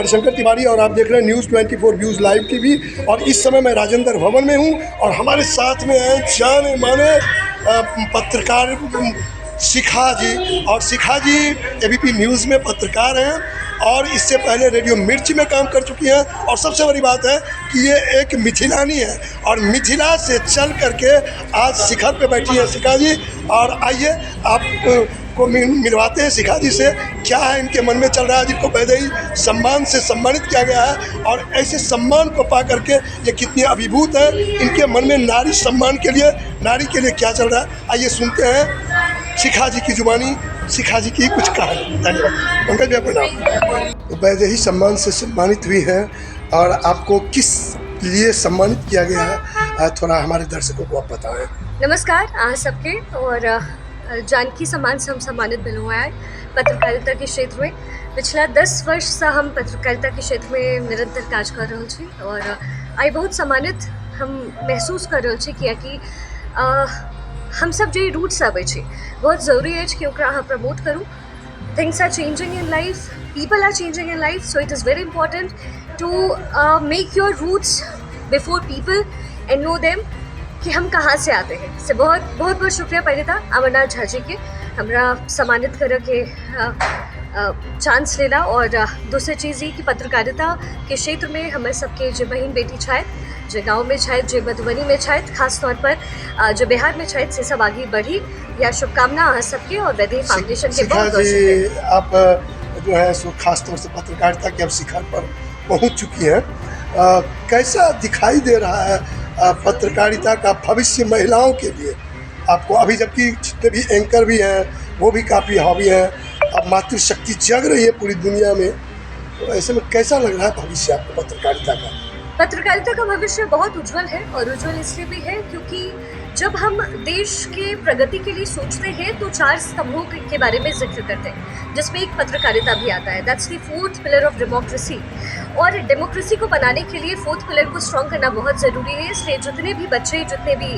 हरिशंकर तिवारी और आप देख रहे हैं न्यूज़ 24 व्यूज़ लाइव टीवी। और इस समय मैं राजेंद्र भवन में हूँ और हमारे साथ में हैं जाने माने पत्रकार शिखा जी। और शिखा जी एबीपी न्यूज़ में पत्रकार हैं और इससे पहले रेडियो मिर्ची में काम कर चुकी हैं। और सबसे बड़ी बात है कि ये एक मिथिलानी है और मिथिला से चल करके आज शिखर पे बैठी हैं शिखा जी। और आइए आप को मिलवाते हैं शिखा जी से, क्या है इनके मन में चल रहा है, जिनको पहले ही सम्मान से सम्मानित किया गया है और ऐसे सम्मान को पा करके ये कितनी अभिभूत है। इनके मन में नारी सम्मान के लिए, नारी के लिए क्या चल रहा है, आइए सुनते हैं शिखा जी की जुबानी, शिखा जी की कुछ कहानी। धन्यवाद। पंकज जी अपना तो पहले ही सम्मान से सम्मानित हुई है और आपको किस लिए सम्मानित किया गया है, थोड़ा हमारे दर्शकों को आप बताएं। नमस्कार सबके। और जानकी सम्मान से हम सम्मानित मिल हुआ है पत्रकारिता के क्षेत्र में। पिछला 10 वर्ष से हम पत्रकारिता के क्षेत्र में निरंतर काज कर रहे छी और आई बहुत सम्मानित हम महसूस कर रहे छी कि हम सब जो रूट्स आवे छी बहुत जरूरी है कि ओकरा अहाँ प्रमोट करूँ। Things are changing in life, people are changing in life, so it is very important to make your roots before people and know them कि हम कहाँ से आते हैं। से बहुत बहुत बहुत शुक्रिया पहले था अमरनाथ झा जी के हमरा सम्मानित कर के चांस लेला। और दूसरी चीज़ ये कि पत्रकारिता के क्षेत्र में हमें सबके जो बहन बेटी छाए, जो गांव में छाए, जो मधुबनी में छाए, खास तौर पर जो बिहार में छाए, से सब आगे बढ़ी। या शुभकामना आ सबके और वैदेही फाउंडेशन के बहुत बहुत। आप जो है सो खास तौर से पत्रकारिता के अब शिखर पर पहुँच चुकी हैं, कैसा दिखाई दे रहा है पत्रकारिता का भविष्य महिलाओं के लिए आपको? अभी जबकि जितने भी एंकर भी हैं वो भी काफ़ी हॉबी हैं, अब मातृशक्ति जग रही है पूरी दुनिया में, तो ऐसे में कैसा लग रहा है भविष्य आपको पत्रकारिता का? पत्रकारिता का भविष्य बहुत उज्जवल है और उज्जवल इसलिए भी है क्योंकि जब हम देश के प्रगति के लिए सोचते हैं तो 4 स्तंभों के बारे में जिक्र करते हैं, जिसमें एक पत्रकारिता भी आता है। That's the 4th pillar of democracy. और डेमोक्रेसी को बनाने के लिए 4th पिलर को स्ट्रॉन्ग करना बहुत ज़रूरी है। इसलिए जितने भी बच्चे, जितने भी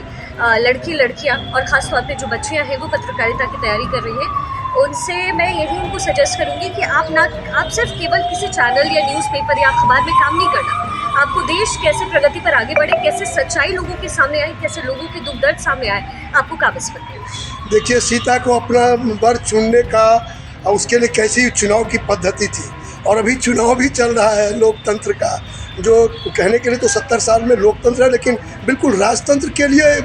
लड़कियाँ और ख़ास तौर पे जो बच्चियाँ हैं वो पत्रकारिता की तैयारी कर रही हैं, उनसे मैं यही उनको सजेस्ट करूँगी कि आप सिर्फ केवल किसी चैनल या न्यूज़पेपर या अखबार में काम नहीं करना। आपको देश कैसे प्रगति पर आगे बढ़े, कैसे सच्चाई लोगों के सामने आए, कैसे लोगों के दुख दर्द सामने आए, आपको काबिज करना है। देखिए, सीता को अपना वर चुनने का उसके लिए कैसी चुनाव की पद्धति थी और अभी चुनाव भी चल रहा है लोकतंत्र का, जो कहने के लिए तो 70 साल में लोकतंत्र है, लेकिन बिल्कुल राजतंत्र के लिए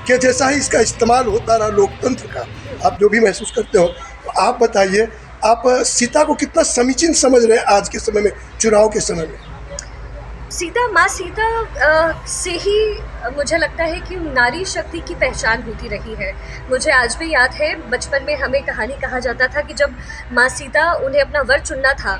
के जैसा ही इसका इस्तेमाल होता रहा लोकतंत्र का। आप जो भी महसूस करते हो, तो आप बताइए, आप सीता को कितना समीचीन समझ रहे हैं आज के समय में, चुनाव के समय में? माँ सीता से ही मुझे लगता है कि नारी शक्ति की पहचान होती रही है। मुझे आज भी याद है, बचपन में हमें कहानी कहा जाता था कि जब माँ सीता, उन्हें अपना वर चुनना था,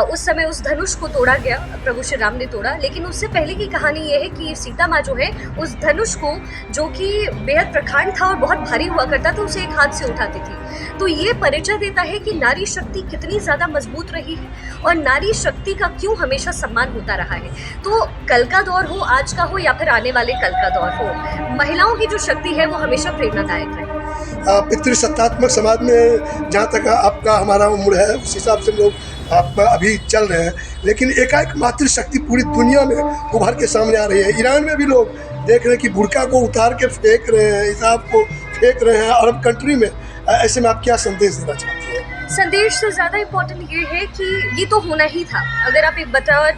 उस समय उस धनुष को तोड़ा गया, प्रभु श्री राम ने तोड़ा। लेकिन उससे पहले की कहानी ये है कि सीता माँ जो है उस धनुष को, जो कि बेहद प्रखंड था और बहुत भारी हुआ करता था, उसे एक हाथ से उठाती थी। तो ये परिचय देता है कि नारी शक्ति कितनी ज़्यादा मजबूत रही है और नारी शक्ति का क्यों हमेशा सम्मान होता रहा है। तो कल का दौर हो, आज का हो या फिर आने वाले कल का दौर हो, महिलाओं की जो शक्ति है वो हमेशा प्रेरणादायक है। पितृसत्तात्मक समाज में जहाँ तक आपका हमारा उम्र है उस हिसाब से लोग आप अभी चल रहे हैं, लेकिन एकाएक मातृशक्ति पूरी दुनिया में उभर के सामने आ रही है। ईरान में भी लोग देख रहे हैं कि बुर्का को उतार के फेंक रहे हैं, हिजाब को फेंक रहे हैं अरब कंट्री में। ऐसे में आप क्या संदेश देना चाहते हैं? संदेश से ज़्यादा इम्पोर्टेंट ये है कि ये तो होना ही था। अगर आप एक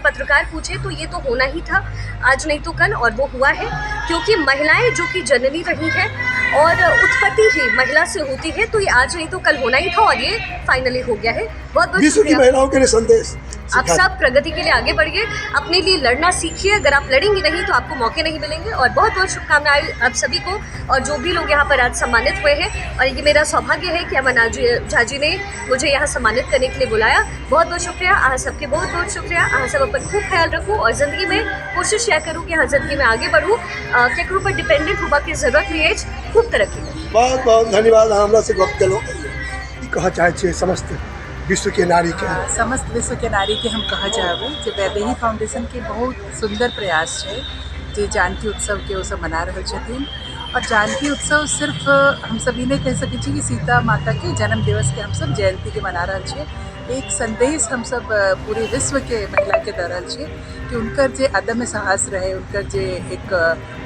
पत्रकार पूछे तो ये तो होना ही था, आज नहीं तो कल, और वो हुआ है क्योंकि महिलाएं जो कि जननी रही हैं और उत्पत्ति ही महिला से होती है, तो ये आज नहीं तो कल होना ही था और ये फाइनली हो गया है। बहुत बहुत विश्व की महिलाओं के लिए संदेश, आप सब प्रगति के लिए आगे बढ़िए, अपने लिए लड़ना सीखिए। अगर आप लड़ेंगे नहीं तो आपको मौके नहीं मिलेंगे। और बहुत बहुत शुभकामनाएं आप सभी को और जो भी लोग यहाँ पर आज सम्मानित हुए हैं। और ये मेरा सौभाग्य है कि अमरनाथ झा जी ने मुझे यहाँ सम्मानित करने के लिए बुलाया। बहुत बहुत शुक्रिया, आप सबके बहुत बहुत शुक्रिया। आप सब अपन खूब ख्याल रखूँ और ज़िंदगी में कोशिश यह करूँ कि हाँ, ज़िंदगी में आगे बढ़ूँ, केकरो पर डिपेंडेंट होगा की जरूरत नहीं है, खूब तरक्की। बहुत बहुत धन्यवाद। हमरा से गप केलहुँ, कह चाहे समस्त विश्व के नारी के, समस्त विश्व के नारी के हम कह चाहबू कि वैदेही फाउंडेशन के बहुत सुंदर प्रयास है जे जानकी उत्सव के ओसभ मना रहल छथिन। और जानकी उत्सव सिर्फ हम सभी ने कह सकै छी कि सीता माता के जन्म दिवस के हम सब जयंती के मना रहल छियै, एक संदेश हम सब पूरे विश्व के महिला के दे रहल छियै कि उनकर जे अदम्य साहस रहे, उनकर जे एक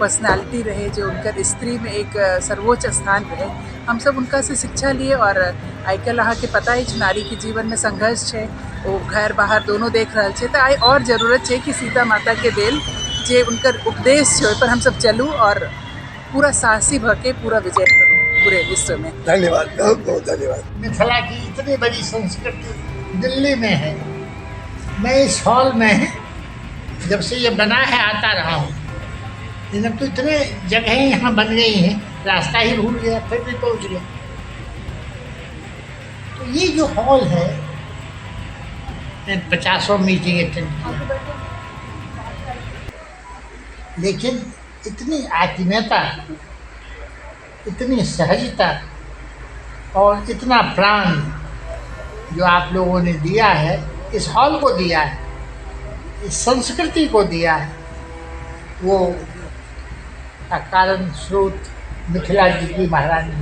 पर्सनालिटी रहे, जो उनकर स्त्री में एक सर्वोच्च स्थान रहे, हम सब उनका से शिक्षा लिए। और आइकाल्हि अहाँके पता अछि नारी के जीवन में संघर्ष है, वो घर बाहर दोनों देख रहल छै, तो आई और जरूरत है कि सीता माता के देल जे उनकर उपदेश है ओहि पर हम सब चलू और पूरा साहसी भके पूरा विजय करूँ पूरे विश्व में। धन्यवाद, बहुत बहुत धन्यवाद। मिथिला की इतनी बड़ी संस्कृति दिल्ली में है। मैं इस हॉल में जब से ये बना है आता रहा हूँ, लेकिन अब तो इतने जगहें यहाँ बन गई हैं, रास्ता ही भूल गया, फिर भी पहुँच गया। तो ये जो हॉल है, 50 मीटिंग अटेंड किया, लेकिन इतनी आत्मीयता, इतनी सहजता और इतना प्राण जो आप लोगों ने दिया है, इस हॉल को दिया है, इस संस्कृति को दिया है, वो का कारण स्रोत मिथिला जी की महारानी।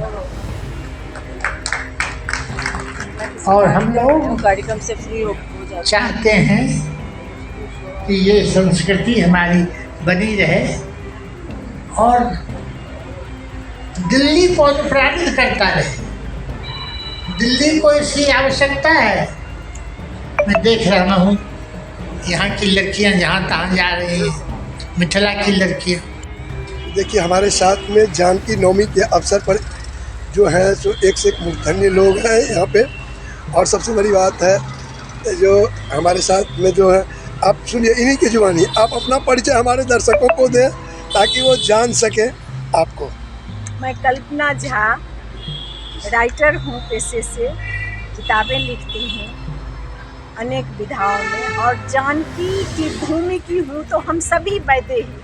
और हम लोग कार्यक्रम से फ्री हो चाहते हैं कि ये संस्कृति हमारी बनी रहे और दिल्ली को अनुप्राणित करता रहे। दिल्ली को इसकी आवश्यकता है। मैं देख रहा हूँ यहाँ की लड़कियाँ जहाँ तहाँ जा रही हैं, मिथिला की लड़कियाँ। देखिए, हमारे साथ में जानकी नवमी के अवसर पर जो है सो एक से एक मूर्धन्य लोग हैं यहाँ पे। और सबसे बड़ी बात है जो हमारे साथ में जो है, आप सुनिए इन्हीं की जुबानी, आप अपना परिचय हमारे दर्शकों को दें ताकि वो जान सकें आपको। मैं कल्पना झा, राइटर हूँ पेशे से, किताबें लिखती हूँ अनेक विधाओं में, और जानकी की भूमि की हूँ। तो हम सभी वैदेही,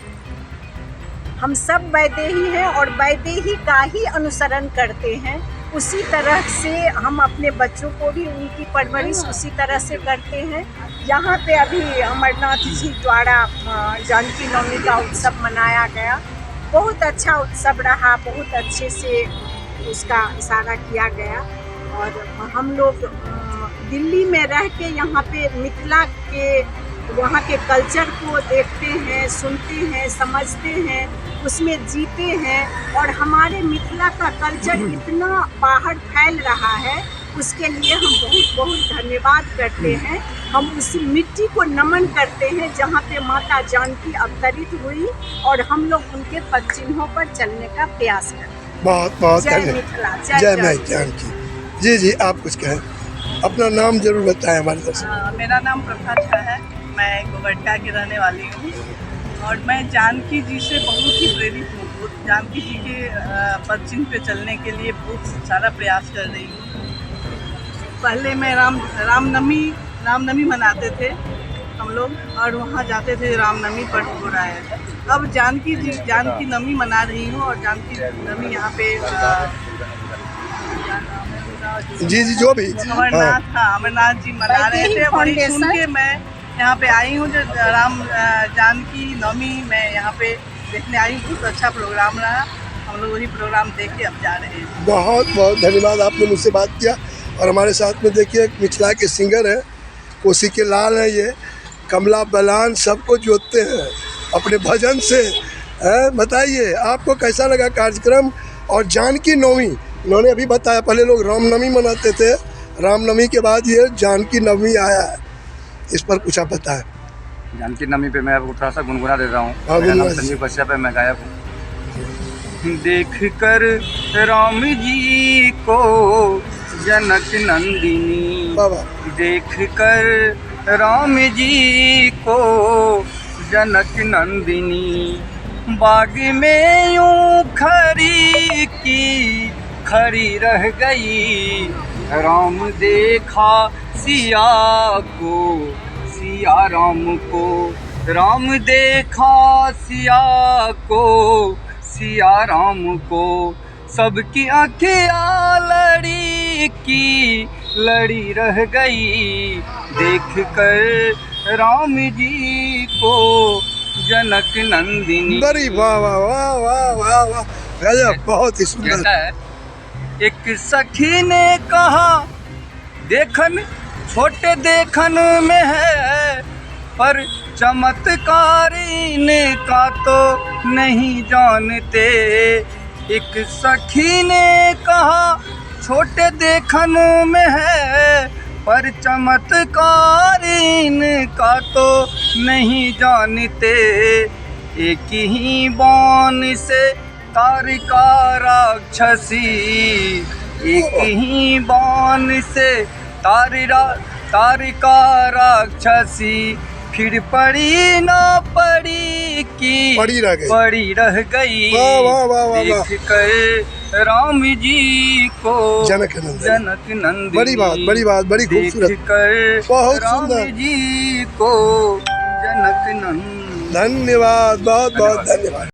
हम सब वैदेही हैं और वैदेही का ही अनुसरण करते हैं। उसी तरह से हम अपने बच्चों को भी उनकी परवरिश उसी तरह से करते हैं। यहाँ पे अभी अमरनाथ जी द्वारा जानकी नवमी का उत्सव मनाया गया। बहुत अच्छा उत्सव रहा, बहुत अच्छे से उसका इशारा किया गया। और हम लोग दिल्ली में रह के यहाँ पे मिथिला के वहाँ के कल्चर को देखते हैं, सुनते हैं, समझते हैं, उसमें जीते हैं। और हमारे मिथिला का कल्चर इतना बाहर फैल रहा है, उसके लिए हम बहुत बहुत धन्यवाद करते हैं। हम उस मिट्टी को नमन करते हैं जहाँ पे माता जानकी अवतरित हुई, और हम लोग उनके पद चिन्हों पर चलने का प्रयास करते हैं। बहुत बहुत जय धन्यवाद। मिथिला, जय माँ जानकी। जी जी, आप कुछ कहें, अपना नाम जरूर बताएं हमारे दर्शक। मेरा नाम प्रभा झा है, मैं गोगट्टा की रहने वाली हूँ और मैं जानकी जी से बहुत ही प्रेरित हूँ। जानकी जी के पद चिन्ह पे चलने के लिए बहुत सारा प्रयास कर रही हूँ। पहले मैं रामनवमी मनाते थे हम लोग, और वहाँ जाते थे रामनवमी पर हो रहा है। अब जानकी नवमी मना रही हूँ, और जानकी नवमी यहाँ पे जी जी, जो भी अमरनाथ जी मना रहे थे। वही सुन के मैं यहाँ पे आई हूँ, जो जानकी नवमी मैं यहाँ पे देखने आई हूँ। बहुत अच्छा प्रोग्राम रहा, हम लोग वही प्रोग्राम देख के अब जा रहे हैं। बहुत बहुत धन्यवाद, आपने मुझसे बात किया। और हमारे साथ में देखिए मिथिला के सिंगर हैं, कोसी के लाल हैं, ये कमला बलान सबको जोतते हैं अपने भजन से। बताइए आपको कैसा लगा कार्यक्रम। और जानकी नवमी इन्होंने अभी बताया, पहले लोग रामनवमी मनाते थे, रामनवमी के बाद ये जानकी नवमी आया है, इस पर कुछ आप बताएं। जानकी नवमी पे मैं आपको थोड़ा सा गुनगुना देता हूँ। मेरा नाम संजीव कश्यप है, मैं गायक हूँ। देख कर राम जी को जनक नंदिनी, देख कर राम जी को जनक नंदिनी, बाग में यूं खरी की खड़ी रह गई। राम देखा सिया को, सिया राम को, राम देखा सिया को, सिया राम को, सबकी आँखें लड़ी की लड़ी रह गई। देख कर राम जी को जनक नंदिनी। बड़ी वाह वाह वाह वाह वाह वाह, गजब, बहुत ही सुंदर। एक सखी ने कहा देखन छोटे देखन में है पर चमत्कार इनका तो नहीं जानते। एक सखी ने कहा छोटे देखन में है पर चमत्कार इनका तो नहीं जानते। एक ही बाण से तारिका राक्षसी, एक ही बाण से तारिका राक्षसी, फिर पड़ी ना पड़ी की पड़ी रह गई। वाह वाह वाह वाह। देख कर राम जी को जनक नंदन, बड़ी बात, बड़ी खूबसूरत, देख कर बहुत राम सुंदर। जी को जनक नंदन। धन्यवाद, बहुत बहुत धन्यवाद।